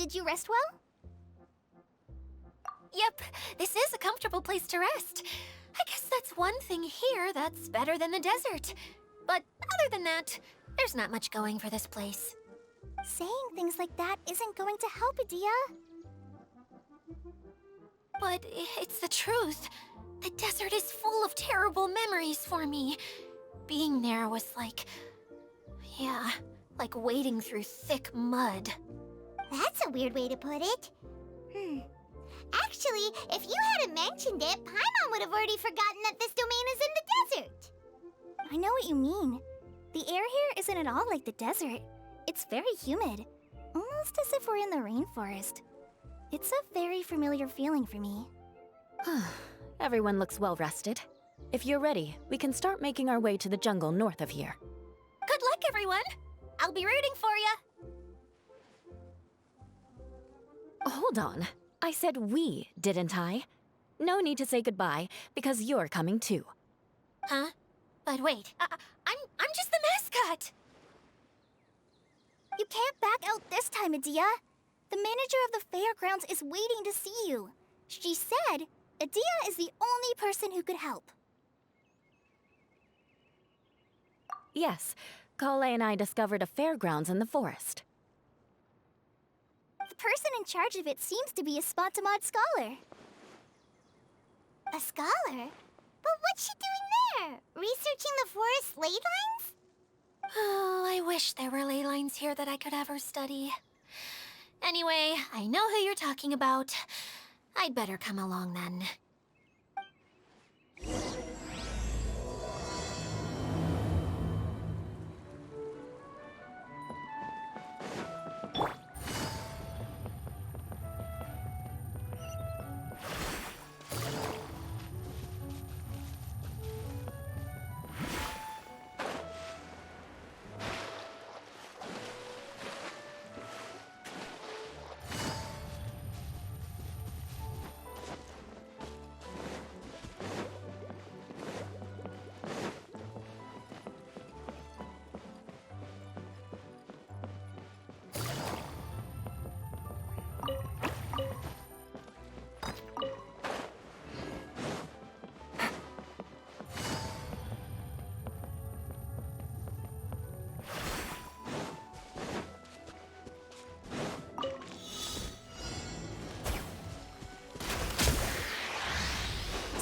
Did you rest well? Yep, this is a comfortable place to rest. I guess that's one thing here that's better than the desert. But other than that, there's not much going for this place. Saying things like that isn't going to help, Adia. But it's the truth. The desert is full of terrible memories for me. Being there was like... yeah, like wading through thick mud. That's a weird way to put it. Actually, if you hadn't mentioned it, Paimon would have already forgotten that this domain is in the desert. I know what you mean. The air here isn't at all like the desert. It's very humid, almost as if we're in the rainforest. It's a very familiar feeling for me. Everyone looks well rested. If you're ready, we can start making our way to the jungle north of here. Good luck, everyone! I'll be rooting for you! Hold on. I said we, didn't I? No need to say goodbye, because you're coming too. Huh? But wait, I'm just the mascot! You can't back out this time, Adia. The manager of the fairgrounds is waiting to see you. She said Adia is the only person who could help. Yes, Kale and I discovered a fairgrounds in the forest. The person in charge of it seems to be a Spontamod scholar. A scholar? But what's she doing there? Researching the forest ley lines? Oh, I wish there were ley lines here that I could ever study. Anyway, I know who you're talking about. I'd better come along then.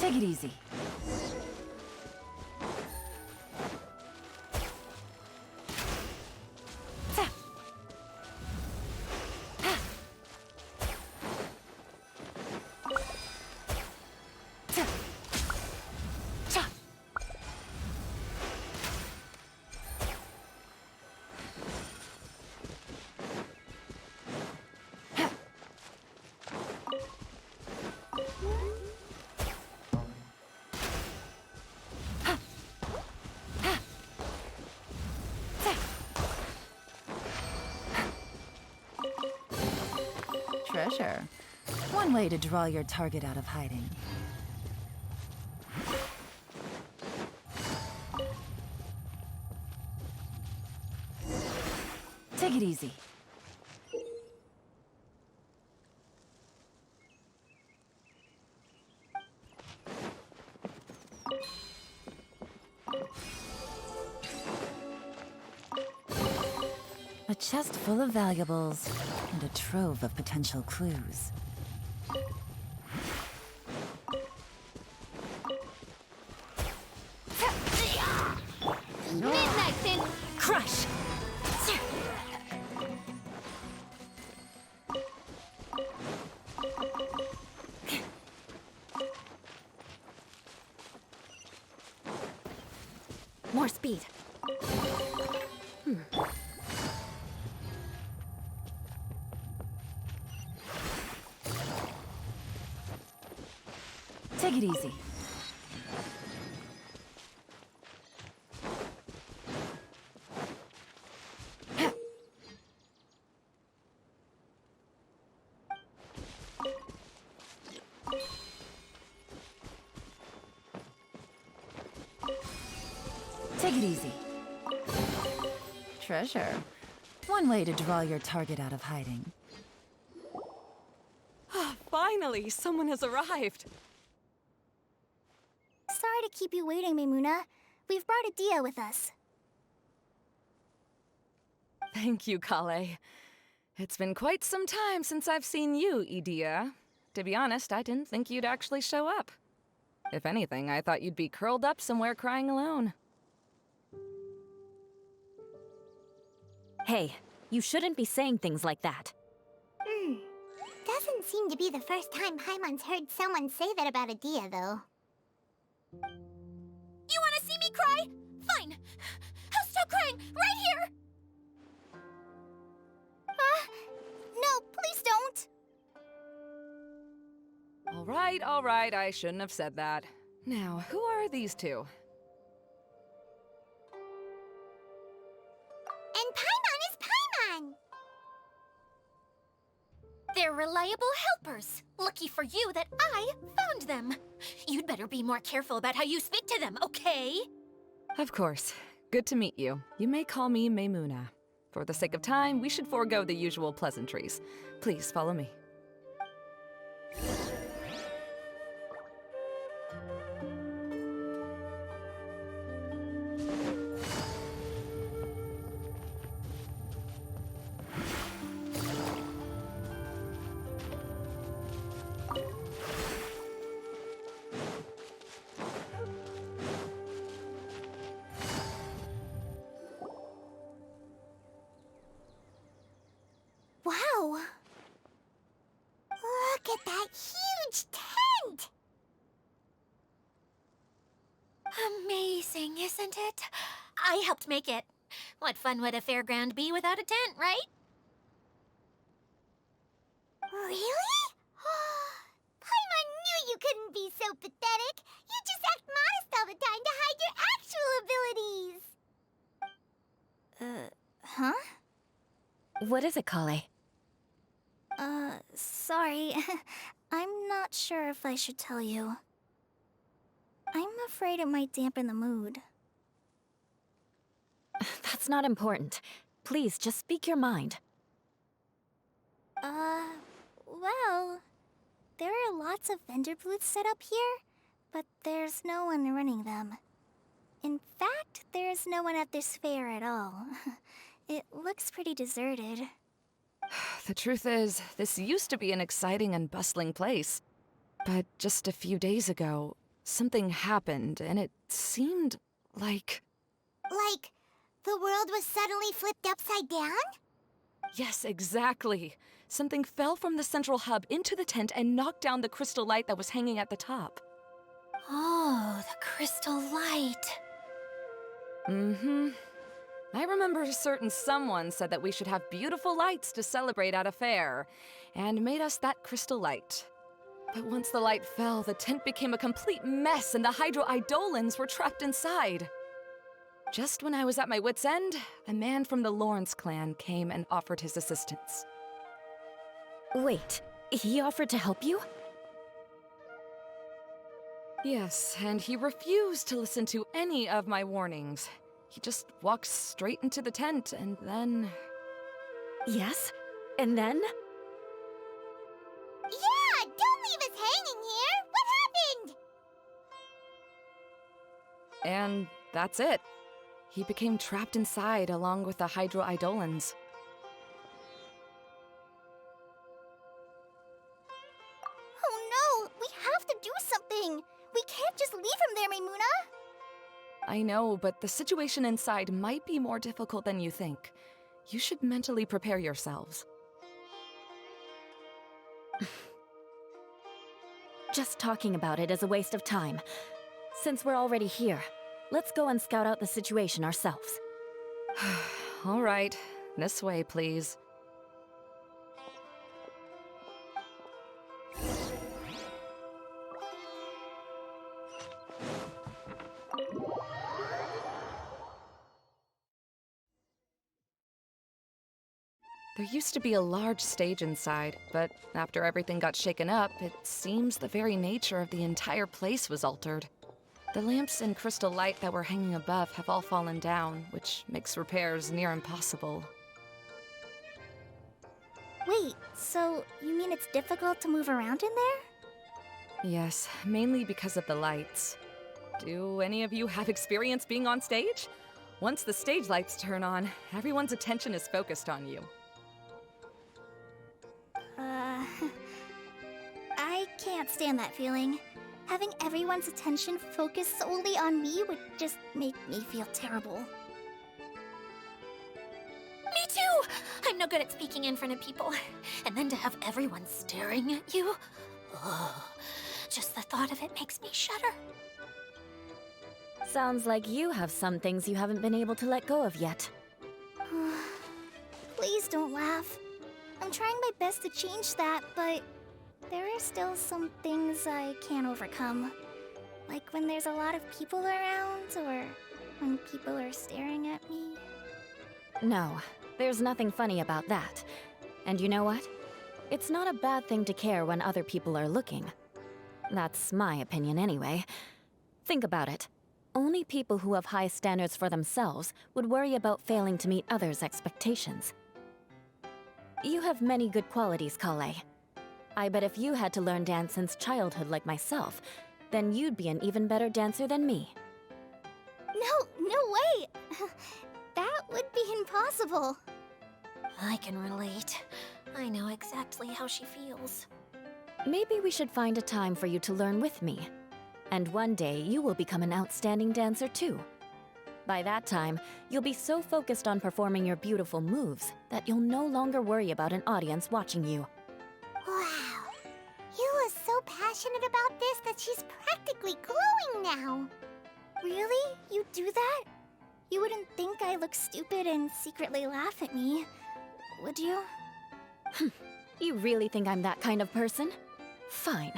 Take it easy. Treasure. One way to draw your target out of hiding. Take it easy. A chest full of valuables and a trove of potential clues. Midnight then! Crush! More speed. Take it easy. Take it easy. Treasure. One way to draw your target out of hiding. Finally, someone has arrived. Sorry to keep you waiting, Maimuna. We've brought Adia with us. Thank you, Kale. It's been quite some time since I've seen you, Idia. To be honest, I didn't think you'd actually show up. If anything, I thought you'd be curled up somewhere crying alone. Hey, you shouldn't be saying things like that. Doesn't seem to be the first time Paimon's heard someone say that about Adia, though. You wanna see me cry? Fine. I'll stop crying right here! No, please don't! All right, I shouldn't have said that. Now, who are these two? And Paimon is Paimon! They're reliable helpers. Lucky for you that I found them. You'd better be more careful about how you speak to them, okay? Of course. Good to meet you. You may call me Maimuna. For the sake of time, we should forego the usual pleasantries. Please follow me. Wow! Look at that huge tent! Amazing, isn't it? I helped make it. What fun would a fairground be without a tent, right? Really? Paimon knew you couldn't be so pathetic! You just act modest all the time to hide your actual abilities! Huh? What is it, Kale? Sorry. I'm not sure if I should tell you. I'm afraid it might dampen the mood. That's not important. Please, just speak your mind. Well, there are lots of vendor booths set up here, but there's no one running them. In fact, there's no one at this fair at all. It looks pretty deserted. The truth is, this used to be an exciting and bustling place. But just a few days ago, something happened, and it seemed like... Like, the world was suddenly flipped upside down? Yes, exactly. Something fell from the central hub into the tent and knocked down the crystal light that was hanging at the top. Oh, the crystal light. Mm-hmm. I remember a certain someone said that we should have beautiful lights to celebrate at a fair, and made us that crystal light. But once the light fell, the tent became a complete mess and the Hydro-Eidolons were trapped inside. Just when I was at my wit's end, a man from the Lawrence clan came and offered his assistance. Wait, he offered to help you? Yes, and he refused to listen to any of my warnings. He just walked straight into the tent, and then... Yes? And then? Yeah! Don't leave us hanging here! What happened? And that's it. He became trapped inside along with the Hydro-Eidolons. Oh no! We have to do something! We can't just leave him there, Maimuna! I know, but the situation inside might be more difficult than you think. You should mentally prepare yourselves. Just talking about it is a waste of time. Since we're already here, let's go and scout out the situation ourselves. All right, this way, please. There used to be a large stage inside, but after everything got shaken up, it seems the very nature of the entire place was altered. The lamps and crystal light that were hanging above have all fallen down, which makes repairs near impossible. Wait, So, you mean it's difficult to move around in there? Yes, mainly because of the lights. Do any of you have experience being on stage? Once the stage lights turn on, everyone's attention is focused on you. I can't stand that feeling. Having everyone's attention focused solely on me would just make me feel terrible. Me too! I'm no good at speaking in front of people. And then to have everyone staring at you. Oh, just the thought of it makes me shudder. Sounds like you have some things you haven't been able to let go of yet. Please don't laugh. I'm trying my best to change that, but there are still some things I can't overcome. Like when there's a lot of people around, or when people are staring at me. No, there's nothing funny about that. And you know what? It's not a bad thing to care when other people are looking. That's my opinion anyway. Think about it. Only people who have high standards for themselves would worry about failing to meet others' expectations. You have many good qualities, Kale. I bet if you had to learn dance since childhood like myself, then you'd be an even better dancer than me. No way! That would be impossible. I can relate. I know exactly how she feels. Maybe we should find a time for you to learn with me. And one day, you will become an outstanding dancer too. By that time, you'll be so focused on performing your beautiful moves that you'll no longer worry about an audience watching you. Wow. You are so passionate about this that she's practically glowing now. Really? You do that? You wouldn't think I look stupid and secretly laugh at me, would you? You really think I'm that kind of person? Fine.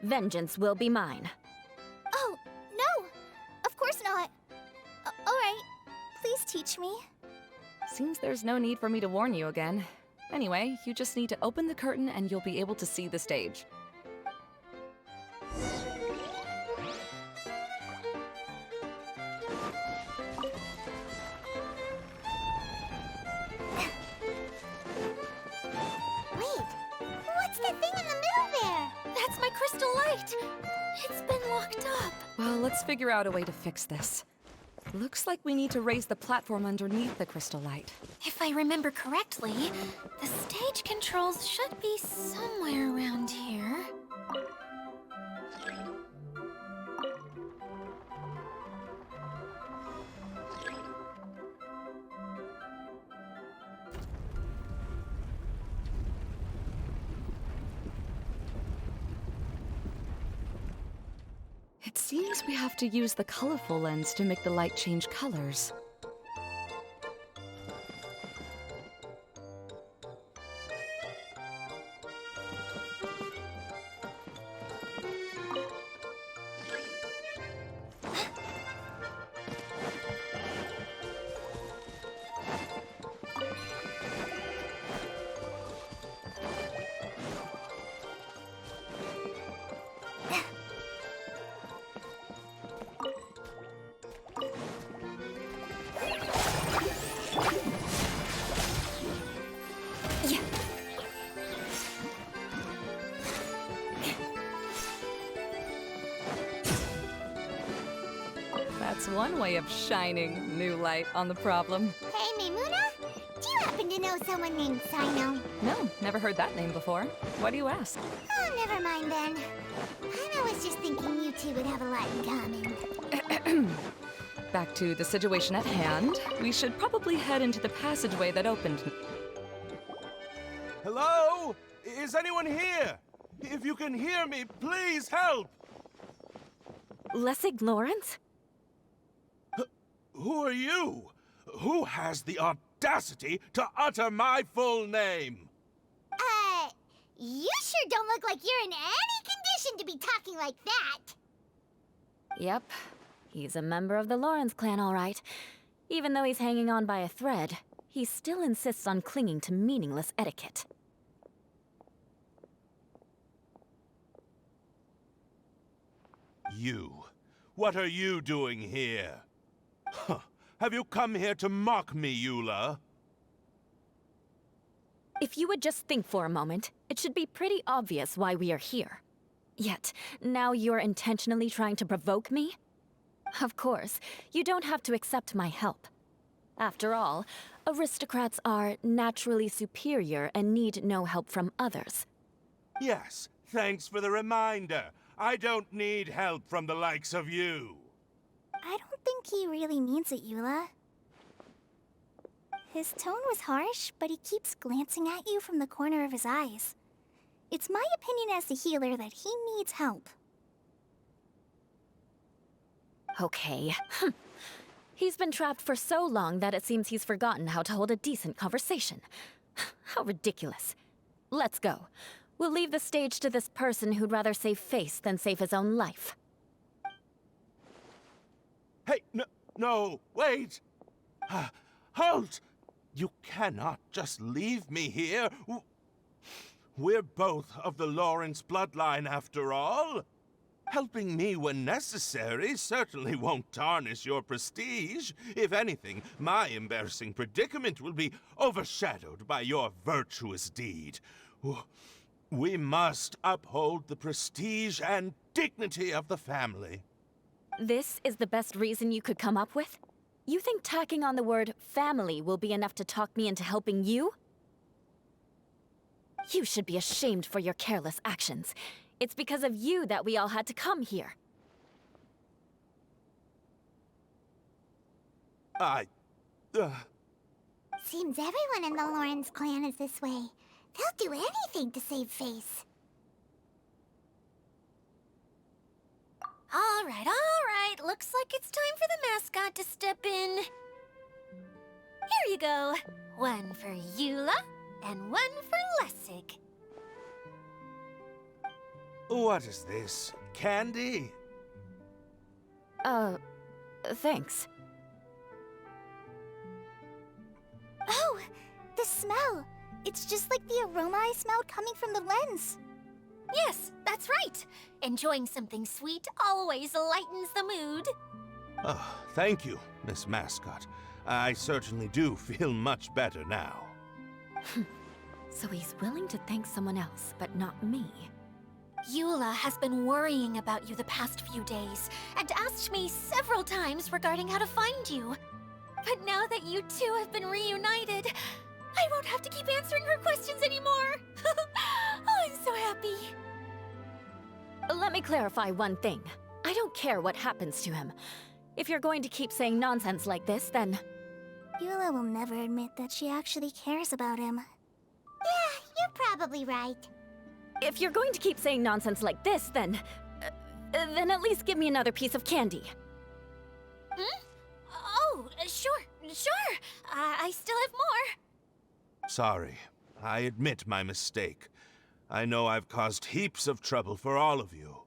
Vengeance will be mine. Oh, no! Of course not. Alright, please teach me. Seems there's no need for me to warn you again. Anyway, you just need to open the curtain and you'll be able to see the stage. Wait, what's that thing in the middle there? That's my crystal light! It's been locked up. Well, let's figure out a way to fix this. Looks like we need to raise the platform underneath the crystal light. If I remember correctly, the stage controls should be somewhere around here. It seems we have to use the colorful lens to make the light change colors. That's one way of shining new light on the problem. Hey, Mimuna? Do you happen to know someone named Sino? No, never heard that name before. Why do you ask? Oh, never mind then. I was just thinking you two would have a lot in common. Back to the situation at hand. We should probably head into the passageway that opened. Hello? Is anyone here? If you can hear me, please help! Lessig Lawrence? Who are you? Who has the audacity to utter my full name? You sure don't look like you're in any condition to be talking like that. Yep. He's a member of the Lawrence clan, all right. Even though he's hanging on by a thread, he still insists on clinging to meaningless etiquette. You. What are you doing here? Huh. Have you come here to mock me, Eula? If you would just think for a moment, it should be pretty obvious why we are here. Yet, now you're intentionally trying to provoke me? Of course, you don't have to accept my help. After all, aristocrats are naturally superior and need no help from others. Yes, thanks for the reminder. I don't need help from the likes of you. I don't think he really means it, Eula. His tone was harsh, but he keeps glancing at you from the corner of his eyes. It's my opinion as the healer that he needs help. Okay. He's been trapped for so long that it seems he's forgotten how to hold a decent conversation. How ridiculous. Let's go. We'll leave the stage to this person who'd rather save face than save his own life. Hey, no, wait! Halt! You cannot just leave me here. We're both of the Lawrence bloodline, after all. Helping me when necessary certainly won't tarnish your prestige. If anything, my embarrassing predicament will be overshadowed by your virtuous deed. We must uphold the prestige and dignity of the family. This is the best reason you could come up with? You think tacking on the word family will be enough to talk me into helping you? You should be ashamed for your careless actions. It's because of you that we all had to come here. Seems everyone in the Lawrence clan is this way. They'll do anything to save face. All right. Looks like it's time for the mascot to step in. Here you go. One for Eula, and one for Lessig. What is this? Candy? Thanks. Oh, the smell! It's just like the aroma I smelled coming from the lens. Yes, that's right. Enjoying something sweet always lightens the mood. Oh, thank you, Miss Mascot. I certainly do feel much better now. So he's willing to thank someone else, but not me. Eula has been worrying about you the past few days and asked me several times regarding how to find you. But now that you two have been reunited, I won't have to keep answering her questions anymore. Oh, I'm so happy. Let me clarify one thing. I don't care what happens to him. If you're going to keep saying nonsense like this, then... Eula will never admit that she actually cares about him. Yeah, you're probably right. If you're going to keep saying nonsense like this, then at least give me another piece of candy. Oh, sure. I still have more. Sorry. I admit my mistake. I know I've caused heaps of trouble for all of you.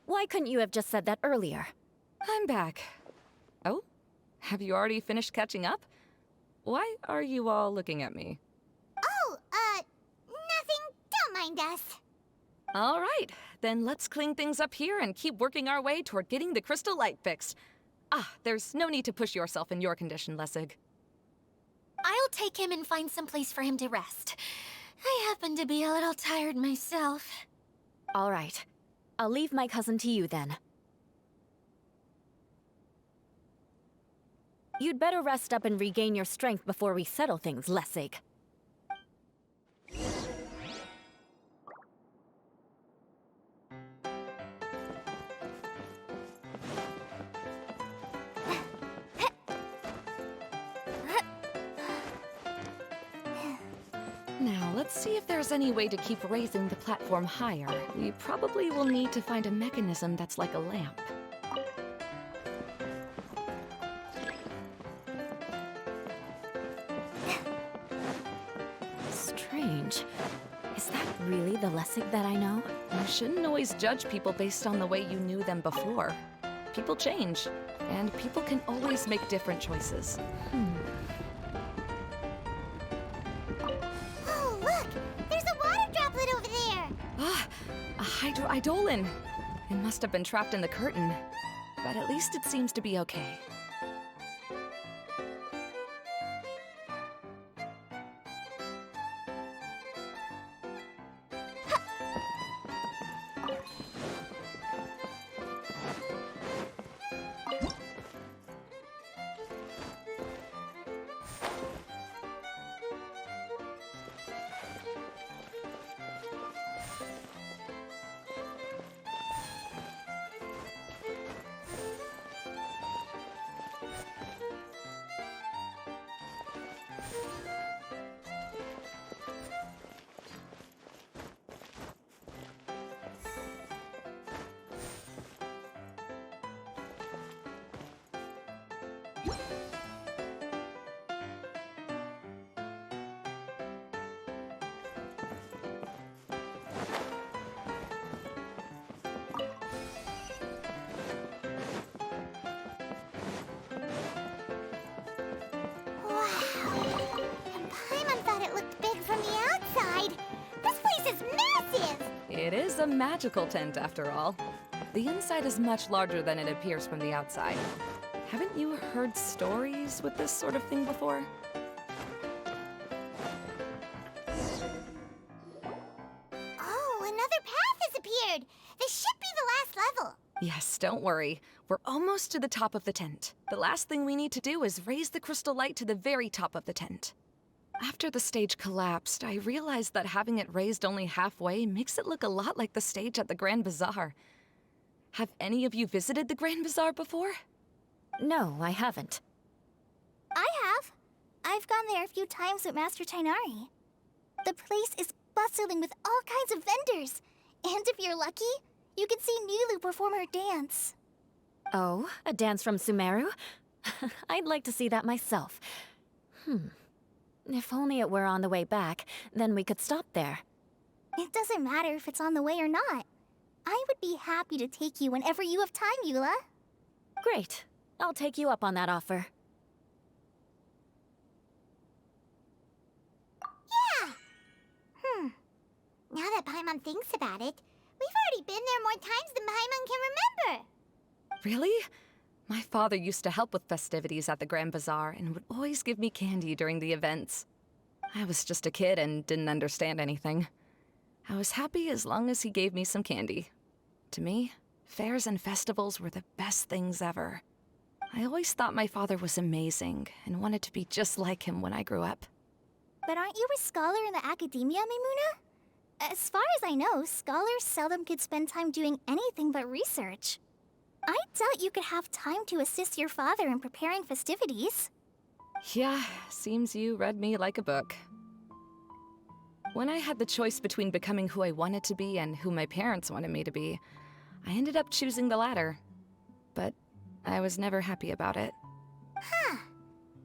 Why couldn't you have just said that earlier? I'm back. Oh? Have you already finished catching up? Why are you all looking at me? Oh, nothing. Don't mind us. All right, then let's clean things up here and keep working our way toward getting the crystal light fixed. There's no need to push yourself in your condition, Lessig. I'll take him and find some place for him to rest. I happen to be a little tired myself. All right. I'll leave my cousin to you then. You'd better rest up and regain your strength before we settle things, Lessig. Now, let's see if there's any way to keep raising the platform higher. We probably will need to find a mechanism that's like a lamp. Strange. Is that really the Lessig that I know? You shouldn't always judge people based on the way you knew them before. People change, and people can always make different choices. Oh, look! There's a water droplet over there! A hydroidolin! It must have been trapped in the curtain. But at least it seems to be okay. Wow. And Paimon thought it looked big from the outside. This place is massive! It is a magical tent, after all. The inside is much larger than it appears from the outside. Haven't you heard stories with this sort of thing before? Oh, another path has appeared! This should be the last level! Yes, don't worry. We're almost to the top of the tent. The last thing we need to do is raise the crystal light to the very top of the tent. After the stage collapsed, I realized that having it raised only halfway makes it look a lot like the stage at the Grand Bazaar. Have any of you visited the Grand Bazaar before? No, I haven't. I have. I've gone there a few times with Master Tainari. The place is bustling with all kinds of vendors. And if you're lucky, you can see Nilu perform her dance. Oh, a dance from Sumeru? I'd like to see that myself. If only it were on the way back, then we could stop there. It doesn't matter if it's on the way or not. I would be happy to take you whenever you have time, Eula. Great. I'll take you up on that offer. Yeah! Now that Paimon thinks about it, we've already been there more times than Paimon can remember. Really? My father used to help with festivities at the Grand Bazaar and would always give me candy during the events. I was just a kid and didn't understand anything. I was happy as long as he gave me some candy. To me, fairs and festivals were the best things ever. I always thought my father was amazing and wanted to be just like him when I grew up. But aren't you a scholar in the academia, Maimuna? As far as I know, scholars seldom could spend time doing anything but research. I doubt you could have time to assist your father in preparing festivities. Yeah, seems you read me like a book. When I had the choice between becoming who I wanted to be and who my parents wanted me to be, I ended up choosing the latter. But I was never happy about it. Huh.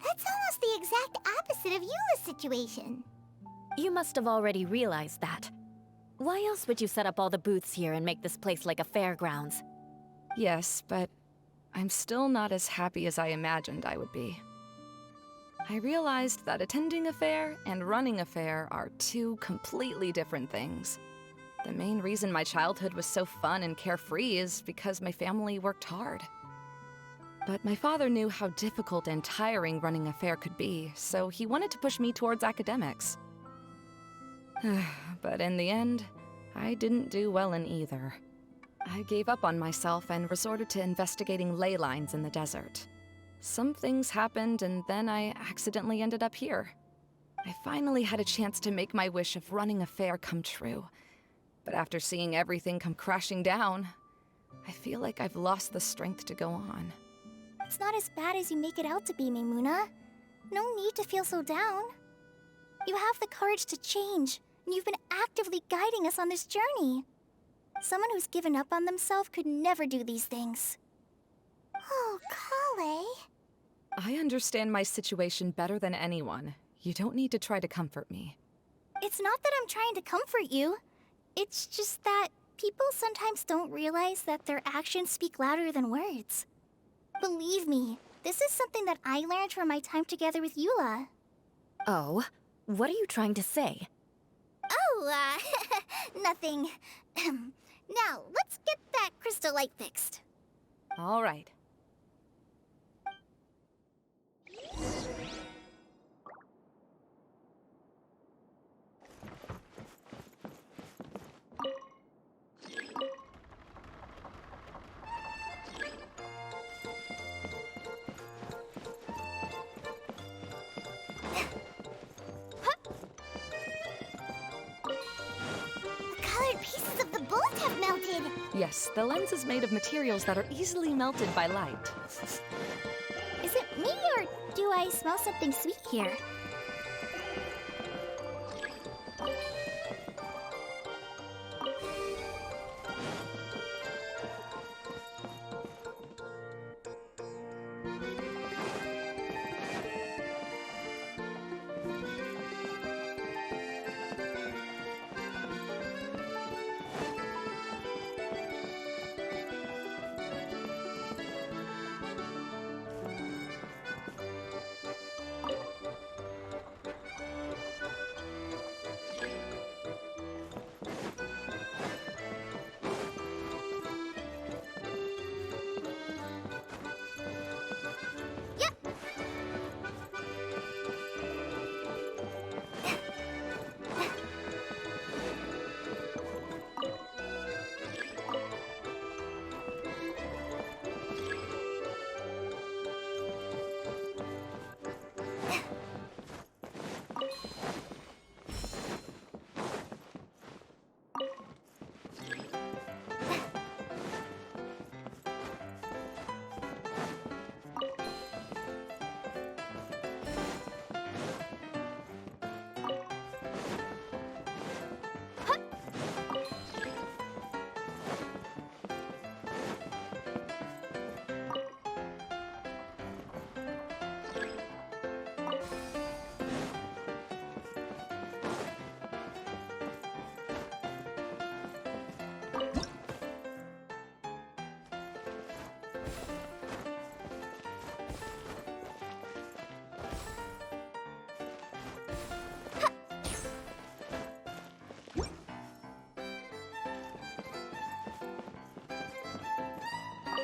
That's almost the exact opposite of Eula's situation. You must have already realized that. Why else would you set up all the booths here and make this place like a fairgrounds? Yes, but I'm still not as happy as I imagined I would be. I realized that attending a fair and running a fair are two completely different things. The main reason my childhood was so fun and carefree is because my family worked hard. But my father knew how difficult and tiring running a fair could be, so he wanted to push me towards academics. But in the end, I didn't do well in either. I gave up on myself and resorted to investigating ley lines in the desert. Some things happened, and then I accidentally ended up here. I finally had a chance to make my wish of running a fair come true. But after seeing everything come crashing down, I feel like I've lost the strength to go on. It's not as bad as you make it out to be, Maimuna. No need to feel so down. You have the courage to change, and you've been actively guiding us on this journey. Someone who's given up on themselves could never do these things. Oh, Kale. I understand my situation better than anyone. You don't need to try to comfort me. It's not that I'm trying to comfort you. It's just that people sometimes don't realize that their actions speak louder than words. Believe me, this is something that I learned from my time together with Eula. Oh, what are you trying to say? Oh, nothing. Now, let's get that crystal light fixed. All right. The colored pieces of the bolt have melted. Yes, the lens is made of materials that are easily melted by light. Is it me, or do I smell something sweet here?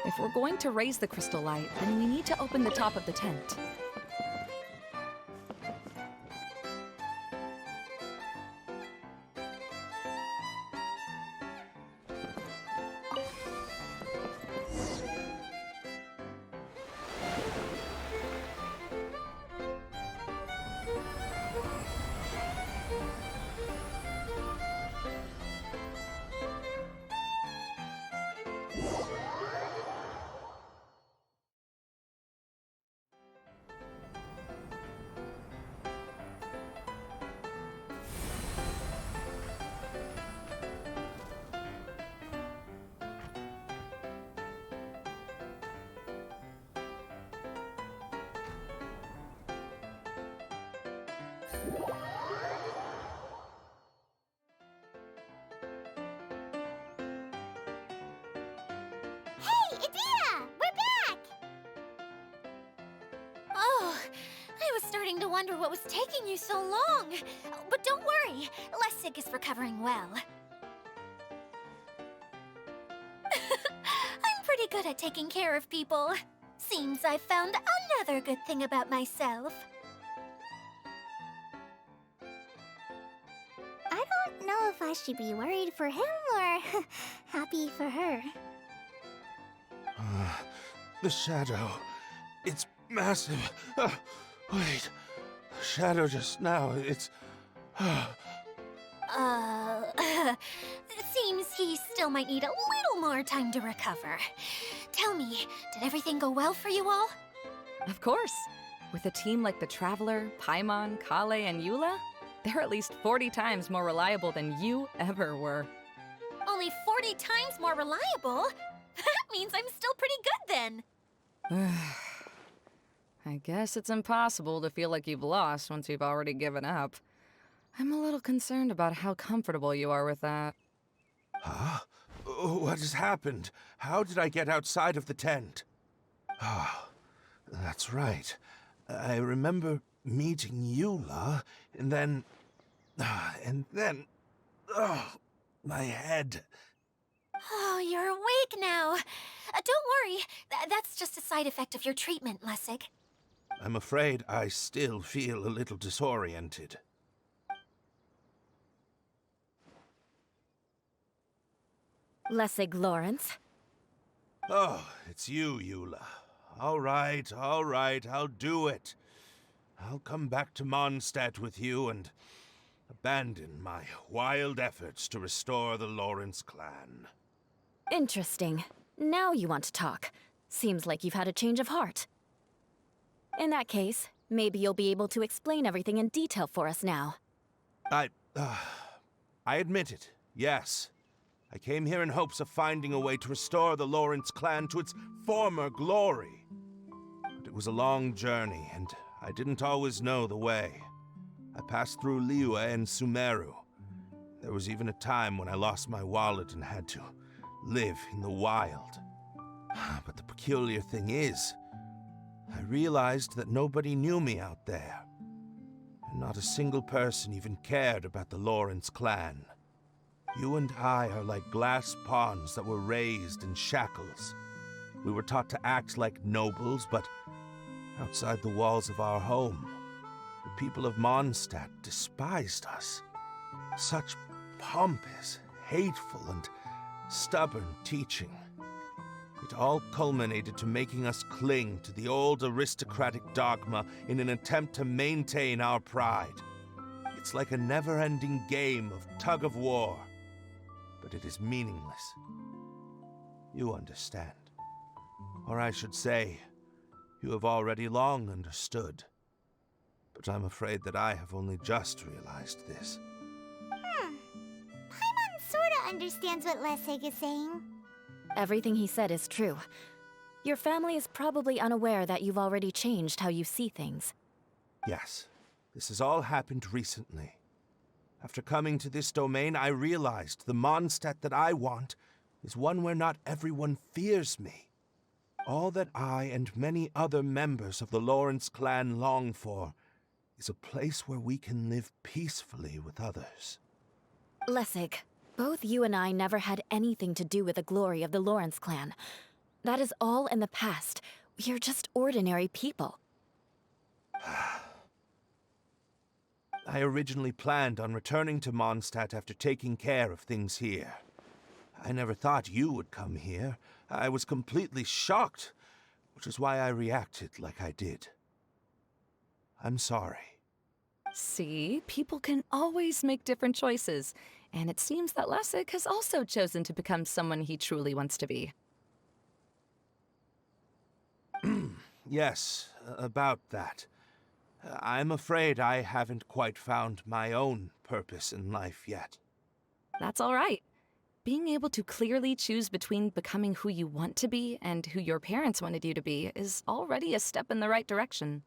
If we're going to raise the crystal light, then we need to open the top of the tent. Hey, Adina! We're back! Oh, I was starting to wonder what was taking you so long. But don't worry, Lessig is recovering well. I'm pretty good at taking care of people. Seems I've found another good thing about myself. I don't know if I should be worried for him or happy for her. The shadow. It's massive. Wait. The shadow just now. It's. It seems he still might need a little more time to recover. Tell me, did everything go well for you all? Of course. With a team like the Traveler, Paimon, Kale, and Eula, they're at least 40 times more reliable than you ever were. Only 40 times more reliable? That means I'm still pretty good then. I guess it's impossible to feel like you've lost once you've already given up. I'm a little concerned about how comfortable you are with that. Huh? What has happened? How did I get outside of the tent? Ah, that's right. I remember meeting Eula, and then... Oh, my head. Oh, you're awake now. Don't worry, that's just a side effect of your treatment, Lessig. I'm afraid I still feel a little disoriented. Lessig Lawrence. Oh, it's you, Eula. All right, I'll do it. I'll come back to Mondstadt with you and abandon my wild efforts to restore the Lawrence clan. Interesting. Now you want to talk. Seems like you've had a change of heart. In that case, maybe you'll be able to explain everything in detail for us now. I admit it, yes. I came here in hopes of finding a way to restore the Lawrence clan to its former glory. But it was a long journey, and I didn't always know the way. I passed through Liyue and Sumeru. There was even a time when I lost my wallet and had to live in the wild. But the peculiar thing is, I realized that nobody knew me out there. And not a single person even cared about the Lawrence clan. You and I are like glass pawns that were raised in shackles. We were taught to act like nobles, but outside the walls of our home, the people of Mondstadt despised us. Such pompous, hateful, and stubborn teaching. It all culminated to making us cling to the old aristocratic dogma in an attempt to maintain our pride. It's like a never-ending game of tug-of-war, but it is meaningless. You understand. Or I should say, you have already long understood. But I'm afraid that I have only just realized this. Paimon sorta understands what Lessig is saying. Everything he said is true. Your family is probably unaware that you've already changed how you see things. Yes, this has all happened recently. After coming to this domain, I realized the Mondstadt that I want is one where not everyone fears me. All that I and many other members of the Lawrence clan long for is a place where we can live peacefully with others. Lessig, both you and I never had anything to do with the glory of the Lawrence clan. That is all in the past. We are just ordinary people. I originally planned on returning to Mondstadt after taking care of things here. I never thought you would come here. I was completely shocked, which is why I reacted like I did. I'm sorry. See, people can always make different choices, and it seems that Lessig has also chosen to become someone he truly wants to be. Yes, about that. I'm afraid I haven't quite found my own purpose in life yet. That's all right. Being able to clearly choose between becoming who you want to be and who your parents wanted you to be is already a step in the right direction.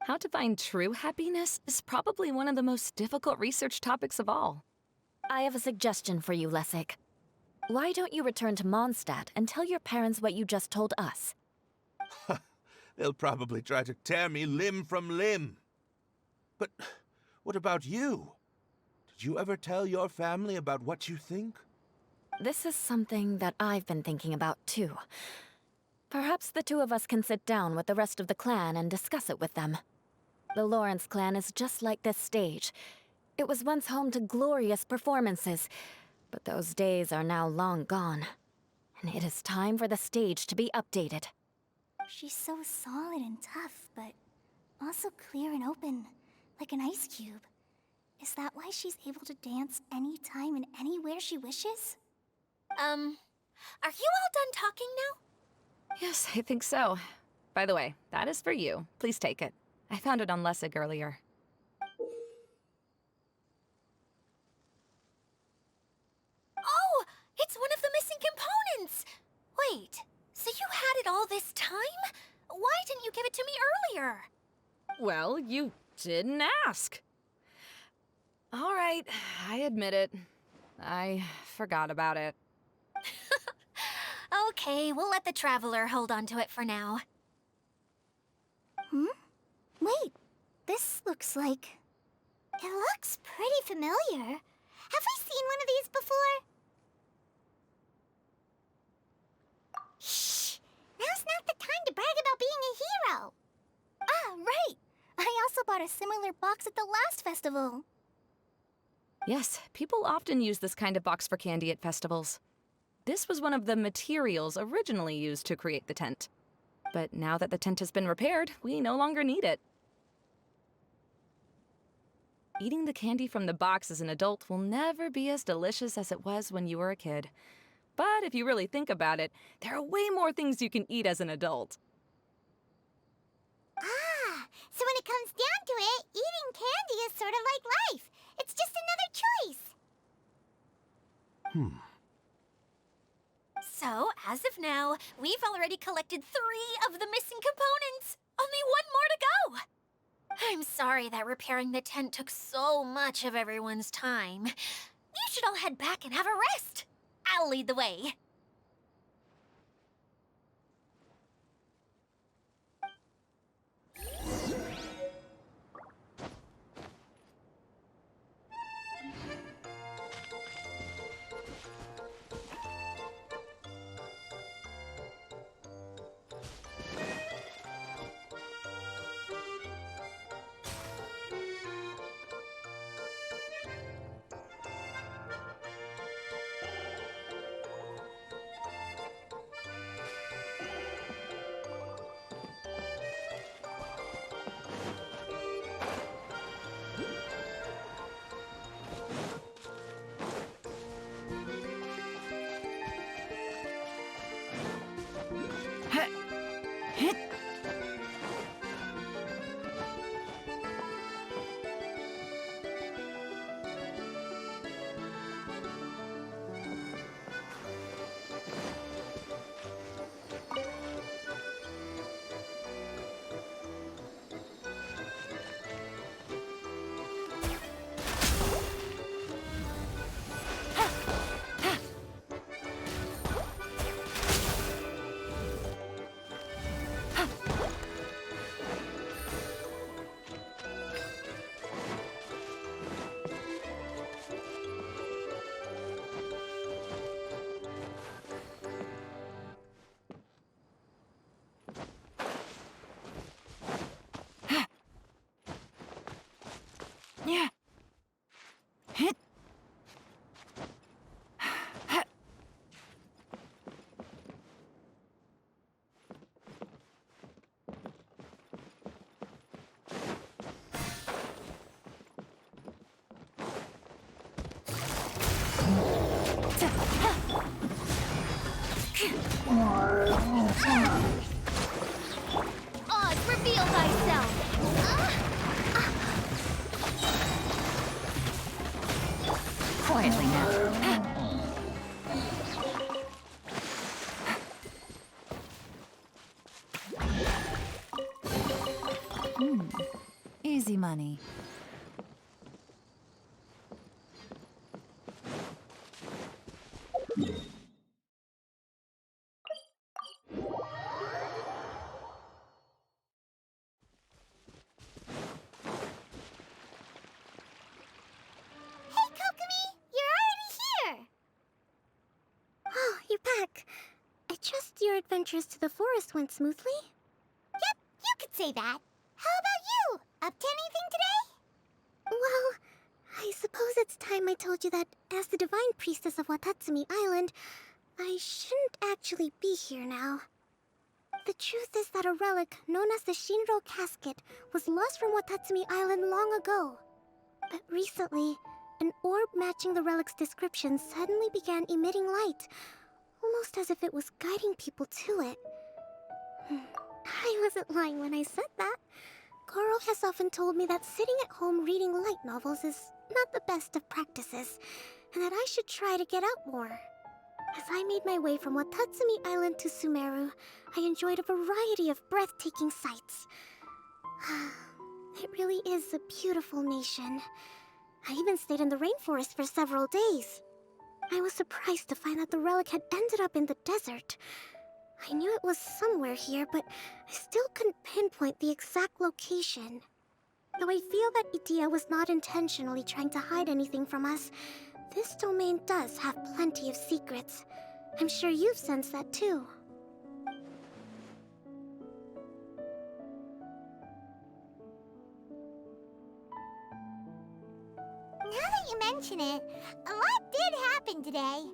How to find true happiness is probably one of the most difficult research topics of all. I have a suggestion for you, Lessig. Why don't you return to Mondstadt and tell your parents what you just told us? They'll probably try to tear me limb from limb. But what about you? Did you ever tell your family about what you think? This is something that I've been thinking about, too. Perhaps the two of us can sit down with the rest of the clan and discuss it with them. The Lawrence clan is just like this stage. It was once home to glorious performances, but those days are now long gone. And it is time for the stage to be updated. She's so solid and tough, but also clear and open, like an ice cube. Is that why she's able to dance anytime and anywhere she wishes? Are you all done talking now? Yes, I think so. By the way, that is for you. Please take it. I found it on Lessig earlier. Oh, it's one of the missing components! Wait, so you had it all this time? Why didn't you give it to me earlier? Well, you didn't ask. All right, I admit it. I forgot about it. Okay, we'll let the Traveler hold on to it for now. Wait, this looks like... It looks pretty familiar. Have we seen one of these before? Shh! Now's not the time to brag about being a hero! Ah, right! I also bought a similar box at the last festival. Yes, people often use this kind of box for candy at festivals. This was one of the materials originally used to create the tent. But now that the tent has been repaired, we no longer need it. Eating the candy from the box as an adult will never be as delicious as it was when you were a kid. But if you really think about it, there are way more things you can eat as an adult. Ah, so when it comes down to it, eating candy is sort of like life. It's just another choice. So, as of now, we've already collected 3 of the missing components. Only 1 more to go. I'm sorry that repairing the tent took so much of everyone's time. You should all head back and have a rest. I'll lead the way. Oz, reveal thyself! Quietly now. Easy money. Hey, Kokomi! You're already here! Oh, you're back. I trust your adventures to the forest went smoothly? Yep, you could say that. How about you? Up to anything today? Well, I suppose it's time I told you that as the Divine Priestess of Watatsumi Island, I shouldn't actually be here now. The truth is that a relic known as the Shinro Casket was lost from Watatsumi Island long ago. But recently, an orb matching the relic's description suddenly began emitting light, almost as if it was guiding people to it. I wasn't lying when I said that. Goro has often told me that sitting at home reading light novels is not the best of practices, and that I should try to get out more. As I made my way from Watatsumi Island to Sumeru, I enjoyed a variety of breathtaking sights. It really is a beautiful nation. I even stayed in the rainforest for several days. I was surprised to find that the relic had ended up in the desert. I knew it was somewhere here, but I still couldn't pinpoint the exact location. Though I feel that Idia was not intentionally trying to hide anything from us, this domain does have plenty of secrets. I'm sure you've sensed that too. Now that you mention it, a lot did happen today.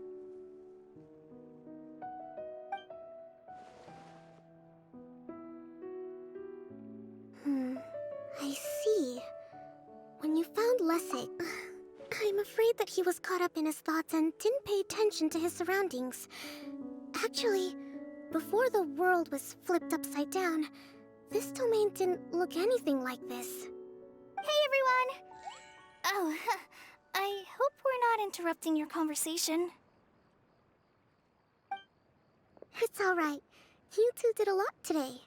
I see. When you found Lessig, I'm afraid that he was caught up in his thoughts and didn't pay attention to his surroundings. Actually, before the world was flipped upside down, this domain didn't look anything like this. Hey everyone! Oh, I hope we're not interrupting your conversation. It's alright. You two did a lot today.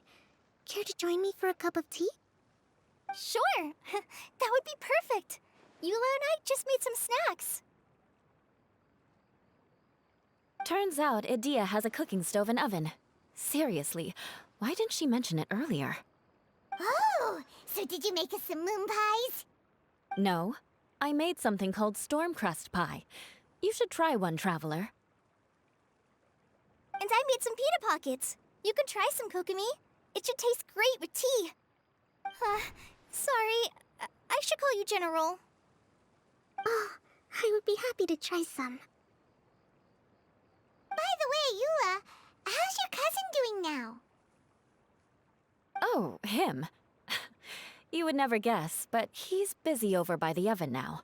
Care to join me for a cup of tea? Sure! That would be perfect! Eula and I just made some snacks. Turns out Idia has a cooking stove and oven. Seriously, why didn't she mention it earlier? Oh! So did you make us some moon pies? No, I made something called storm crust pie. You should try one, traveler. And I made some pita pockets. You can try some, Kokomi. It should taste great with tea. Sorry. I should call you General. Oh, I would be happy to try some. By the way, Eula, how's your cousin doing now? Oh, him. You would never guess, but he's busy over by the oven now.